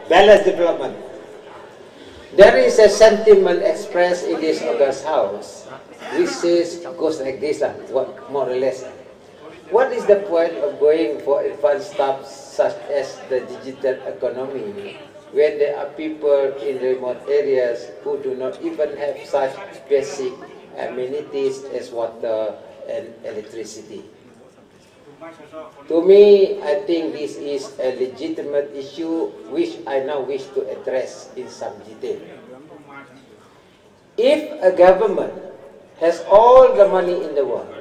balanced development. There is a sentiment expressed in this August House, which goes like this, more or less. What is the point of going for advanced stuff such as the digital economy when there are people in remote areas who do not even have such basic amenities as water and electricity? To me, I think this is a legitimate issue which I now wish to address in some detail. If a government has all the money in the world,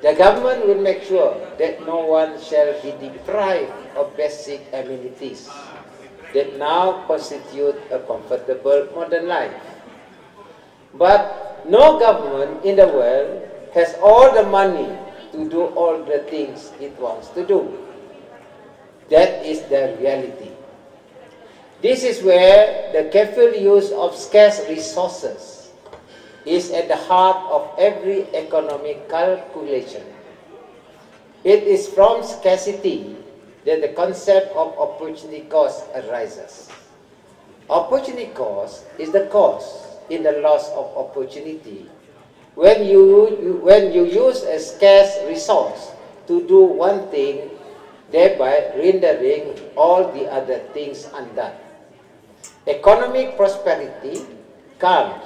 the government will make sure that no one shall be deprived of basic amenities that now constitute a comfortable modern life. But no government in the world has all the money to do all the things it wants to do. That is the reality. This is where the careful use of scarce resources is at the heart of every economic calculation. It is from scarcity that the concept of opportunity cost arises. Opportunity cost is the cost in the loss of opportunity when you use a scarce resource to do one thing, thereby rendering all the other things undone. Economic prosperity comes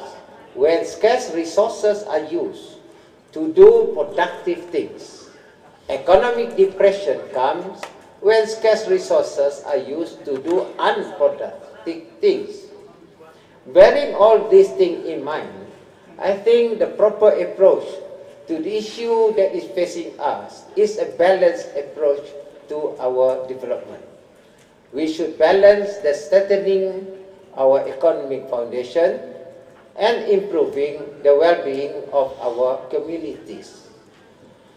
when scarce resources are used to do productive things. Economic depression comes when scarce resources are used to do unproductive things. Bearing all these things in mind, I think the proper approach to the issue that is facing us is a balanced approach to our development. We should balance the strengthening our economic foundation and improving the well-being of our communities.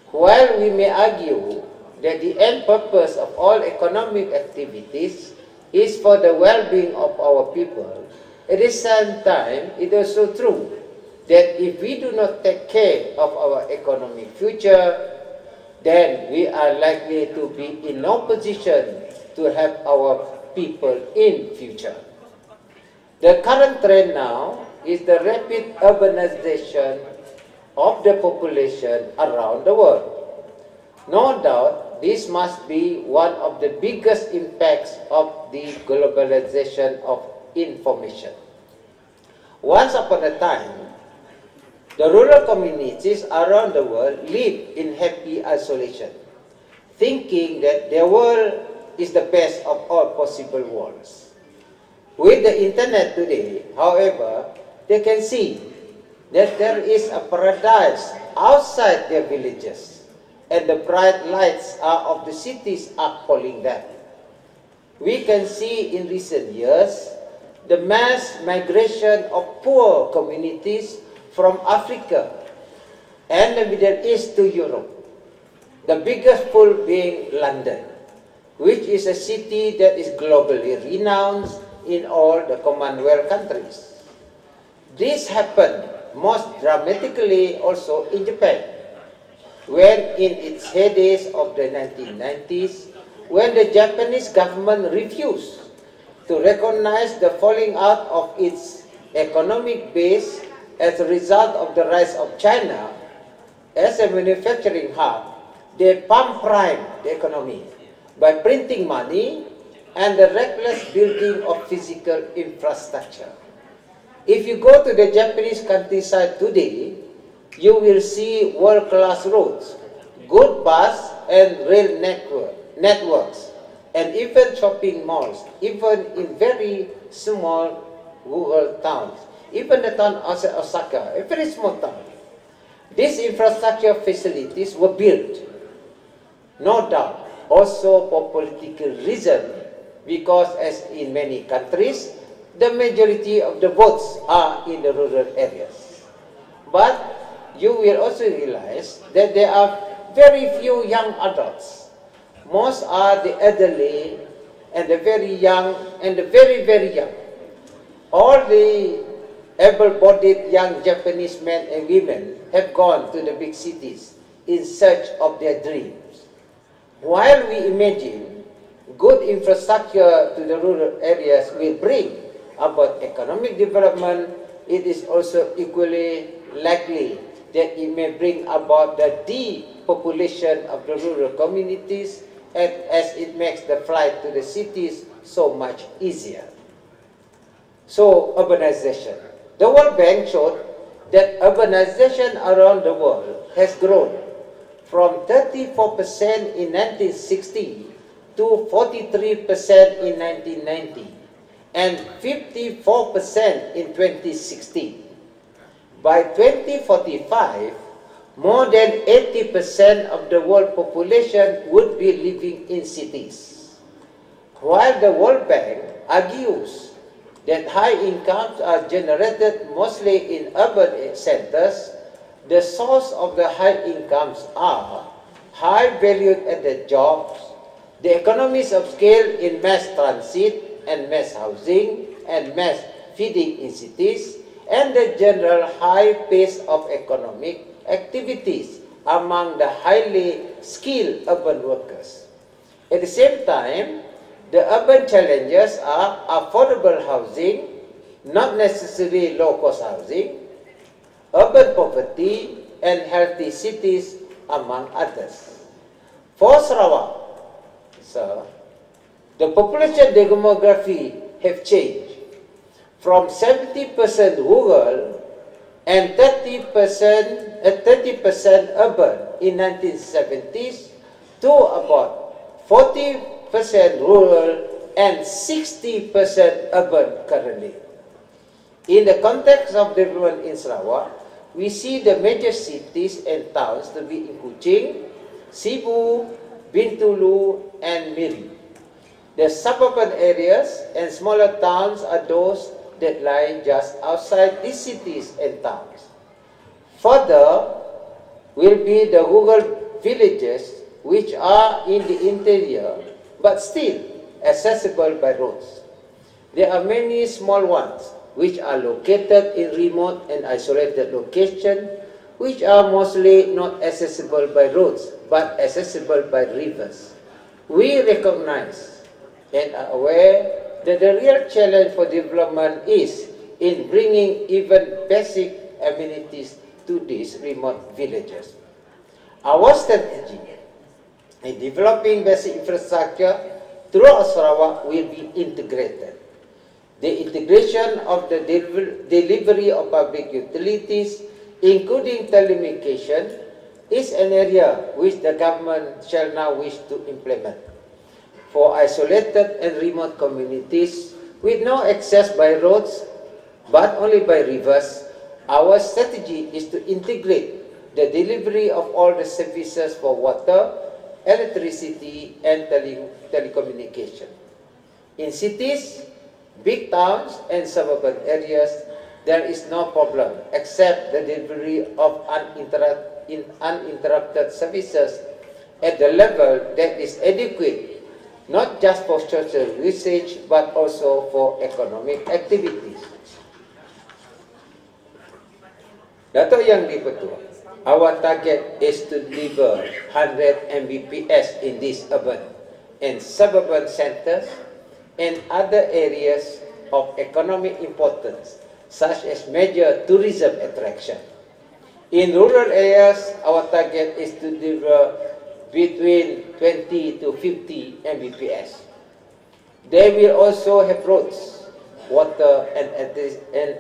While we may argue that the end purpose of all economic activities is for the well-being of our people, at the same time, it is also true that if we do not take care of our economic future, then we are likely to be in no position to help our people in future. The current trend now is the rapid urbanization of the population around the world. No doubt, this must be one of the biggest impacts of the globalization of information. Once upon a time, the rural communities around the world lived in happy isolation, thinking that their world is the best of all possible worlds. With the internet today, however, they can see that there is a paradise outside their villages, and the bright lights of the cities are calling them. We can see in recent years the mass migration of poor communities from Africa and the Middle East to Europe, the biggest pool being London, which is a city that is globally renowned in all the Commonwealth countries. This happened most dramatically also in Japan, when in its heydays of the 1990s, when the Japanese government refused to recognize the falling out of its economic base as a result of the rise of China as a manufacturing hub, they pump-primed the economy by printing money and the reckless building of physical infrastructure. If you go to the Japanese countryside today, you will see world-class roads, good bus and rail networks, and even shopping malls, even in very small rural towns. Even the town of Osaka, a very small town. These infrastructure facilities were built, no doubt, also for political reasons, because as in many countries, the majority of the votes are in the rural areas. But you will also realize that there are very few young adults. Most are the elderly and the very young and the very, very young. All the able-bodied young Japanese men and women have gone to the big cities in search of their dreams. While we imagine good infrastructure to the rural areas will bring about economic development, it is also equally likely that it may bring about the depopulation of the rural communities, as it makes the flight to the cities so much easier. So, urbanization. The World Bank showed that urbanization around the world has grown from 34% in 1960 to 43% in 1990 and 54% in 2016. By 2045, more than 80% of the world population would be living in cities. While the World Bank argues that high incomes are generated mostly in urban centers, the source of the high incomes are high value-added jobs, the economies of scale in mass transit and mass housing and mass feeding in cities, and the general high pace of economic activities among the highly skilled urban workers. At the same time, the urban challenges are affordable housing, not necessarily low-cost housing, urban poverty, and healthy cities, among others. For Sarawak, the population demography have changed from 70% rural and 30% urban in 1970s to about 40% rural and 60% urban currently. In the context of development in Sarawak, we see the major cities and towns to be in Kuching, Sibu, Bintulu, and Miri. The suburban areas and smaller towns are those that lie just outside these cities and towns. Further will be the rural villages which are in the interior but still accessible by roads. There are many small ones which are located in remote and isolated locations, which are mostly not accessible by roads but accessible by rivers. We recognize and are aware that the real challenge for development is in bringing even basic amenities to these remote villages. Our strategy in developing basic infrastructure throughout Sarawak will be integrated. The integration of the delivery of public utilities, including telecommunication, is an area which the government shall now wish to implement. For isolated and remote communities with no access by roads but only by rivers, our strategy is to integrate the delivery of all the services for water, electricity, and telecommunication. In cities, big towns, and suburban areas, there is no problem except the delivery of uninterrupted services at the level that is adequate, not just for social usage, but also for economic activities. Dato' Yang Dipertua, our target is to deliver 100 Mbps in these urban and suburban centers and other areas of economic importance, such as major tourism attraction. In rural areas, our target is to deliver between 20 to 50 Mbps. They will also have roads, water, and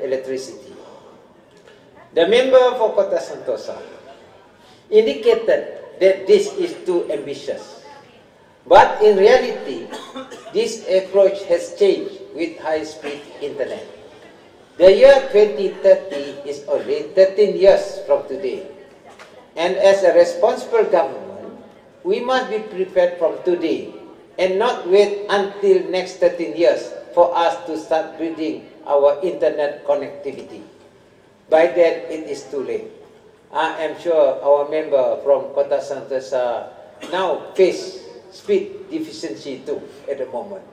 electricity. The member for Kota Sentosa indicated that this is too ambitious. But in reality, this approach has changed with high-speed internet. The year 2030 is only 13 years from today. And as a responsible government, we must be prepared from today and not wait until next 13 years for us to start building our internet connectivity. By then, it is too late. I am sure our member from Kota Sentosa now face speed deficiency too at the moment.